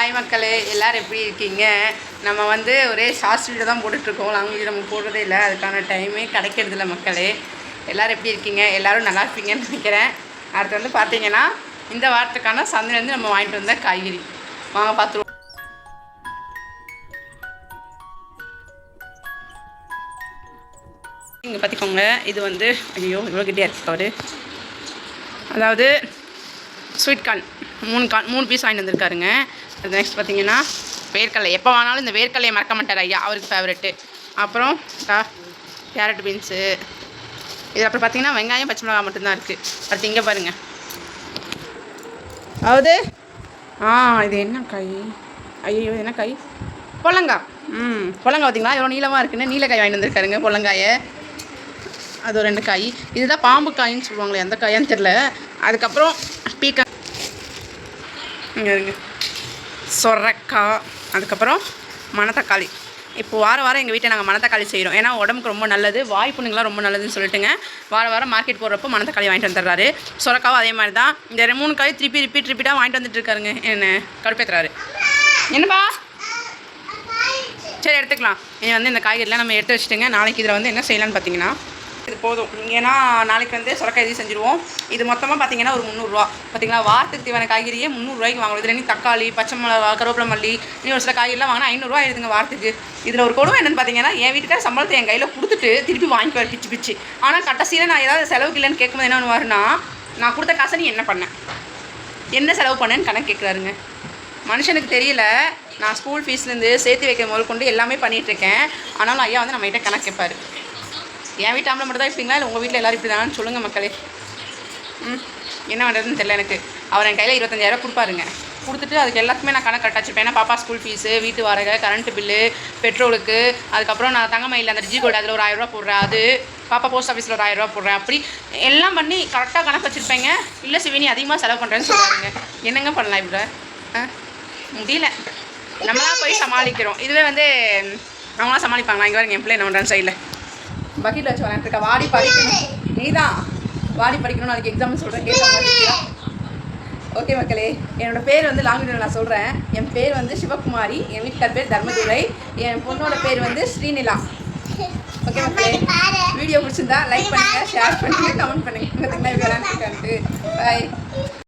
Hi மக்களே, எல்லோரும் எப்படி இருக்கீங்க? நம்ம வந்து ஒரே ஷார்ட்ஸ் வீடியோ தான் போட்டுட்ருக்கோம். லாங் வீடியோ நம்ம போடுறதே இல்லை, அதுக்கான டைமே கிடைக்கிறதில்ல மக்களே. எல்லோரும் எப்படி இருக்கீங்க? எல்லோரும் நல்லா இருப்பீங்கன்னு நினைக்கிறேன். அடுத்து வந்து பார்த்தீங்கன்னா இந்த வாரத்துக்கான சந்தையிலேருந்து நம்ம வாங்கிட்டு வந்த காய்கறி வாங்க பார்த்துருவோம். இங்கே பார்த்திக்கோங்க, இது வந்து ஐயோ இவ்வளோ கிட்டே இருக்காரு. அதாவது ஸ்வீட் கார்ன் 3 பீஸ் வாங்கிட்டு வந்திருக்காருங்க. அது நெக்ஸ்ட் பார்த்தீங்கன்னா வேர்க்கடலை. எப்போ வேணாலும் இந்த வேர்க்கடலையை மறக்க மாட்டார் ஐயா, அவருக்கு ஃபேவரெட்டு. அப்புறம் கேரட் பீன்ஸு. இது அப்புறம் பார்த்தீங்கன்னா வெங்காயம் பச்சை மிளகாய் மட்டும்தான் இருக்குது. அடுத்து இங்கே பாருங்கள், அதாவது இது என்ன காய்? ஐயோ என்ன காய்? பொல்லங்காய். பொல்லங்காய் பார்த்தீங்களா எவ்வளோ நீளமாக இருக்குன்னு நீலக்காய் வாங்கிட்டு வந்திருக்காருங்க. பொல்லங்காயை அது ஒரு 2 காய். இதுதான் பாம்பு காயின்னு சொல்லுவாங்களே, எந்த காயான்னு தெரில. அதுக்கப்புறம் பீக்காய், இங்கே இருங்க, சொரக்காய், அதுக்கப்புறம் மணத்தக்காளி. இப்போ வாரம் எங்கள் வீட்டில் நாங்கள் மணத்தக்காளி செய்கிறோம். ஏன்னா உடம்புக்கு ரொம்ப நல்லது, வாய்ப்புண்ணுங்களாம் ரொம்ப நல்லதுன்னு சொல்லிட்டுங்க வாரம் மார்க்கெட் போடுறப்போ மணத்தக்காளி வாங்கிட்டு வந்துடுறாரு. சொரக்காவும் அதே மாதிரி தான். இந்த 3 காய் ரிப்பீட்டாக வாங்கிட்டு வந்துட்டு இருக்காருங்க. என்ன கடுப்பேற்றுறாரு. என்னப்பா? சரி எடுத்துக்கலாம். இது வந்து இந்த காய்கறிலாம் நம்ம எடுத்து வச்சுட்டுங்க. நாளைக்கு இதில் வந்து என்ன செய்யலான்னு பார்த்தீங்கன்னா, இது போதும். ஏன்னா நாளைக்கு வந்து சொரக்காய் இது செஞ்சுருவோம். இது மொத்தமாக பார்த்தீங்கன்னா ஒரு 300 ரூபா. பார்த்தீங்களா, வாரத்துக்கு தேவையான காய்கறியே 300 ரூபாய்க்கு வாங்குவோம். இதில் தக்காளி, பச்சை மிளகா, கருவேப்பிலை மல்லி, இன்னும் ஒரு சில காய்கறிலாம் வாங்கினா 500 ரூபா ஆயிடுதுங்க வாரத்துக்கு. இதில் ஒரு கொடுமை என்னென்னு பார்த்தீங்கன்னா, என் வீட்டுக்கார சம்பளத்தை என் கையில் கொடுத்துட்டு திருப்பி வாங்கிக்குவார் பிச்சு. ஆனால் கடைசியில் நான் ஏதாவது செலவுக்கு இல்லைன்னு கேட்கும்போது என்ன பண்ணுவாருன்னா, நான் கொடுத்த காசை நீ என்ன பண்ணேன், என்ன செலவு பண்ணேன்னு கணக்கு கேட்குறாருங்க. மனுஷனுக்கு தெரியல, நான் ஸ்கூல் ஃபீஸ்லேருந்து சேர்த்து வைக்க முதல் கொண்டு எல்லாமே பண்ணிகிட்ருக்கேன். ஆனாலும் ஐயா வந்து நம்மகிட்ட கணக்கு கேட்பார். என் வீட்டு ஆம்பளை மட்டும் தான் இருப்பீங்களா, இல்லை உங்கள் வீட்டில் எல்லோரும் இப்படி தானு சொல்லுங்கள் மக்களே. என்ன பண்ணுறதுன்னு தெரியல எனக்கு. அவர் என் கையில் 25,000 கொடுப்பாருங்க. கொடுத்துட்டு அதுக்கு எல்லாத்துக்குமே நான் கணக்கு கரெக்டாக வச்சுப்பேன். ஏன்னா பாப்பா ஸ்கூல் ஃபீஸு, வீட்டு வாடகை, கரண்ட்டு பில்லு, பெட்ரோலுக்கு, அதுக்கப்புறம் நான் தங்கமயில் அந்த டிஜி கோடு அதில் ஒரு 1000 ரூபா போடுறேன், அது பாப்பா போஸ்ட் ஆஃபீஸில் ஒரு 1000 ரூபா போடுறேன். அப்படி எல்லாம் பண்ணி கரெக்டாக கணக்கு வச்சுருப்பேங்க. இல்லை சிவினி அதிகமாக செலவு பண்ணுறேன்னு சொல்லுவாருங்க. என்னங்க பண்ணலாம் இப்படி? முடியல, நம்மளாம் போய் சமாளிக்கிறோம். இதுவே வந்து அவங்களாம் சமாளிப்பாங்களா? இங்கே பாருங்க, என் பிள்ளை என்ன பண்ணுறான்னு சைடில் பக்கெட்டில் வச்சு விளையாண்டுருக்கா. வாடி படிக்கணும், நீ தான் வாடி படிக்கணும், நாளைக்கு எக்ஸாம் சொல்கிறேன், கேட்க மாட்டேங்கிறா. ஓகே மக்களே, என்னோடய பேர் வந்து லாங் வீடியோவில் நான் சொல்கிறேன். என் பேர் வந்து சிவகுமாரி, என் வீட்டுக்கார் பேர் தர்மதுரை, என் பொண்ணோட பேர் வந்து ஸ்ரீநிலா. ஓகே மக்களே, வீடியோ பிடிச்சிருந்தா லைக் பண்ணுங்கள், ஷேர் பண்ணுங்கள், கமெண்ட் பண்ணுங்கள். பார்த்தீங்கன்னா விளையாண்டுருக்கான்ட்டு பாய்.